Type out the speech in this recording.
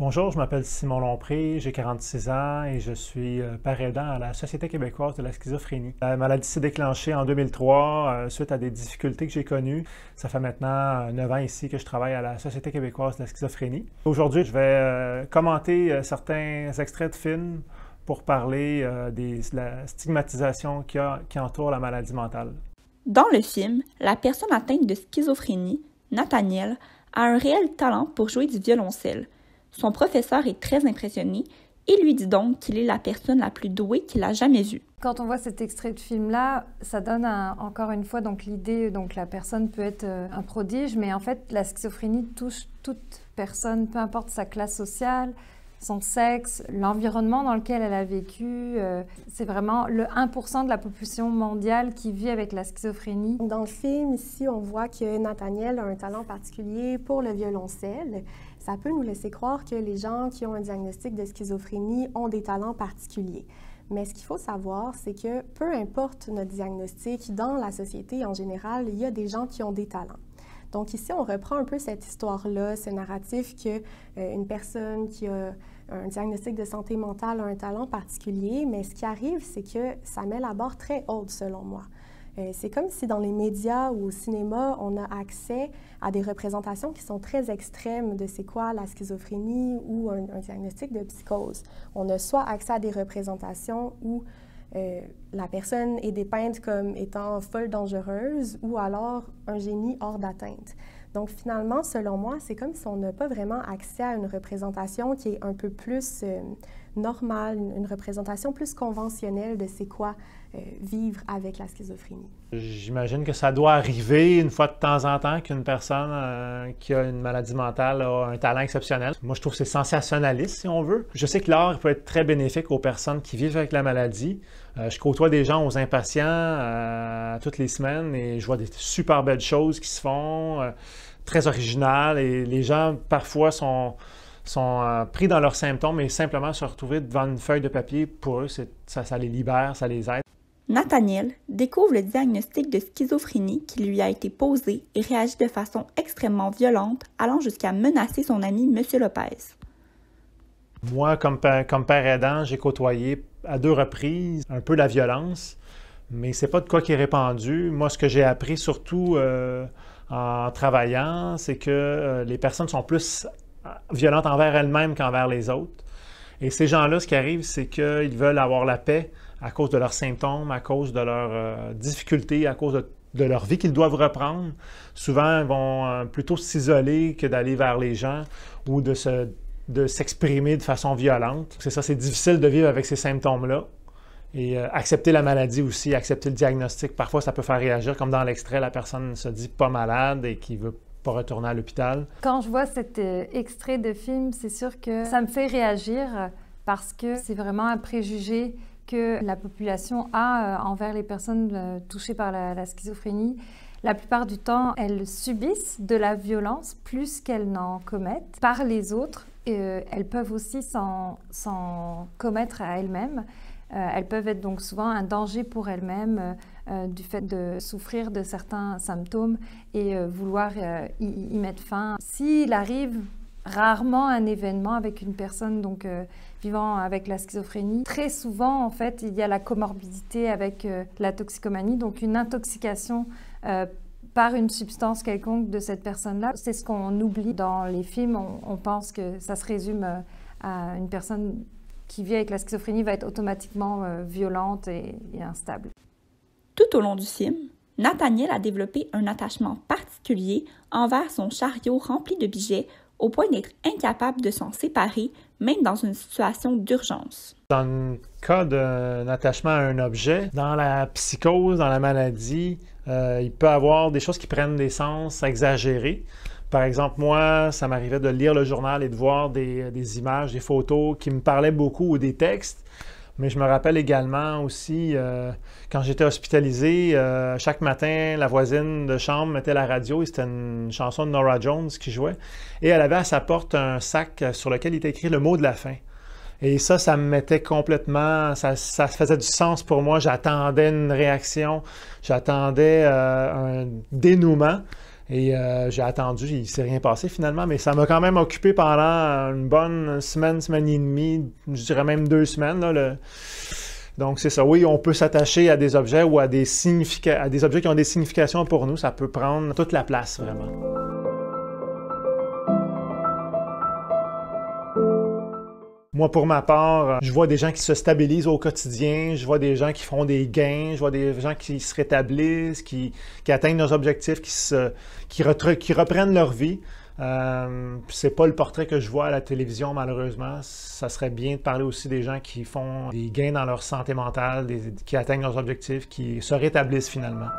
Bonjour, je m'appelle Simon Lompré, j'ai 46 ans et je suis père aidant à la Société québécoise de la schizophrénie. La maladie s'est déclenchée en 2003 suite à des difficultés que j'ai connues. Ça fait maintenant 9 ans ici que je travaille à la Société québécoise de la schizophrénie. Aujourd'hui, je vais commenter certains extraits de films pour parler de la stigmatisation qui entoure la maladie mentale. Dans le film, la personne atteinte de schizophrénie, Nathaniel, a un réel talent pour jouer du violoncelle. Son professeur est très impressionné et lui dit donc qu'il est la personne la plus douée qu'il a jamais vue. Quand on voit cet extrait de film-là, ça donne encore une fois l'idée que la personne peut être un prodige, mais en fait la schizophrénie touche toute personne, peu importe sa classe sociale, son sexe, l'environnement dans lequel elle a vécu. C'est vraiment le 1% de la population mondiale qui vit avec la schizophrénie. Dans le film, ici, on voit que Nathaniel a un talent particulier pour le violoncelle. Ça peut nous laisser croire que les gens qui ont un diagnostic de schizophrénie ont des talents particuliers. Mais ce qu'il faut savoir, c'est que peu importe notre diagnostic, dans la société en général, il y a des gens qui ont des talents. Donc ici, on reprend un peu cette histoire-là, ce narratif qu'une personne qui a un diagnostic de santé mentale a un talent particulier, mais ce qui arrive, c'est que ça met la barre très haute, selon moi. C'est comme si dans les médias ou au cinéma, on a accès à des représentations qui sont très extrêmes de c'est quoi la schizophrénie ou un diagnostic de psychose. On a soit accès à des représentations où la personne est dépeinte comme étant folle dangereuse ou alors un génie hors d'atteinte. Donc finalement, selon moi, c'est comme si on n'a pas vraiment accès à une représentation qui est un peu plus normale, une représentation plus conventionnelle de c'est quoi vivre avec la schizophrénie. J'imagine que ça doit arriver une fois de temps en temps qu'une personne qui a une maladie mentale a un talent exceptionnel. Moi, je trouve que c'est sensationnaliste, si on veut. Je sais que l'art peut être très bénéfique aux personnes qui vivent avec la maladie. Je côtoie des gens aux impatients toutes les semaines et je vois des super belles choses qui se font, très originales, et les gens parfois sont pris dans leurs symptômes et simplement se retrouver devant une feuille de papier, pour eux, ça les libère, ça les aide. Nathaniel découvre le diagnostic de schizophrénie qui lui a été posé et réagit de façon extrêmement violente, allant jusqu'à menacer son ami M. Lopez. Moi, comme père aidant, j'ai côtoyé à 2 reprises un peu la violence, mais c'est pas de quoi qui est répandu. Moi, ce que j'ai appris surtout en travaillant, c'est que les personnes sont plus violentes envers elles-mêmes qu'envers les autres. Et ces gens-là, ce qui arrive, c'est qu'ils veulent avoir la paix à cause de leurs symptômes, à cause de leurs difficultés, à cause de leur vie qu'ils doivent reprendre. Souvent, ils vont plutôt s'isoler que d'aller vers les gens ou de s'exprimer de façon violente. C'est ça, c'est difficile de vivre avec ces symptômes-là. Et accepter la maladie aussi, accepter le diagnostic. Parfois, ça peut faire réagir, comme dans l'extrait, la personne se dit pas malade et qui veut pas retourner à l'hôpital. Quand je vois cet extrait de film, c'est sûr que ça me fait réagir parce que c'est vraiment un préjugé que la population a envers les personnes touchées par la schizophrénie. La plupart du temps, elles subissent de la violence plus qu'elles n'en commettent par les autres. Elles peuvent aussi s'en commettre à elles-mêmes. Elles peuvent être donc souvent un danger pour elles-mêmes du fait de souffrir de certains symptômes et vouloir y mettre fin. S'il arrive rarement un événement avec une personne vivant avec la schizophrénie, très souvent en fait il y a la comorbidité avec la toxicomanie, donc une intoxication par une substance quelconque de cette personne-là. C'est ce qu'on oublie dans les films. On pense que ça se résume à une personne qui vit avec la schizophrénie va être automatiquement violente et instable. Tout au long du film, Nathaniel a développé un attachement particulier envers son chariot rempli de bijets au point d'être incapable de s'en séparer, même dans une situation d'urgence. Dans le cas d'un attachement à un objet, dans la psychose, dans la maladie, il peut y avoir des choses qui prennent des sens exagérés. Par exemple, moi, ça m'arrivait de lire le journal et de voir des images, des photos qui me parlaient beaucoup ou des textes. Mais je me rappelle également aussi, quand j'étais hospitalisé, chaque matin, la voisine de chambre mettait la radio et c'était une chanson de Norah Jones qui jouait. Et elle avait à sa porte un sac sur lequel il était écrit le mot de la fin. Et ça me mettait complètement, ça faisait du sens pour moi. J'attendais une réaction, j'attendais un dénouement. Et j'ai attendu, il ne s'est rien passé finalement, mais ça m'a quand même occupé pendant une bonne semaine, semaine et demie, je dirais même 2 semaines. Là, Donc c'est ça, oui, on peut s'attacher à des objets ou à des objets qui ont des significations pour nous, ça peut prendre toute la place vraiment. Moi, pour ma part, je vois des gens qui se stabilisent au quotidien, je vois des gens qui font des gains, je vois des gens qui se rétablissent, qui atteignent leurs objectifs, qui reprennent leur vie. C'est pas le portrait que je vois à la télévision, malheureusement. Ça serait bien de parler aussi des gens qui font des gains dans leur santé mentale, qui atteignent leurs objectifs, qui se rétablissent finalement.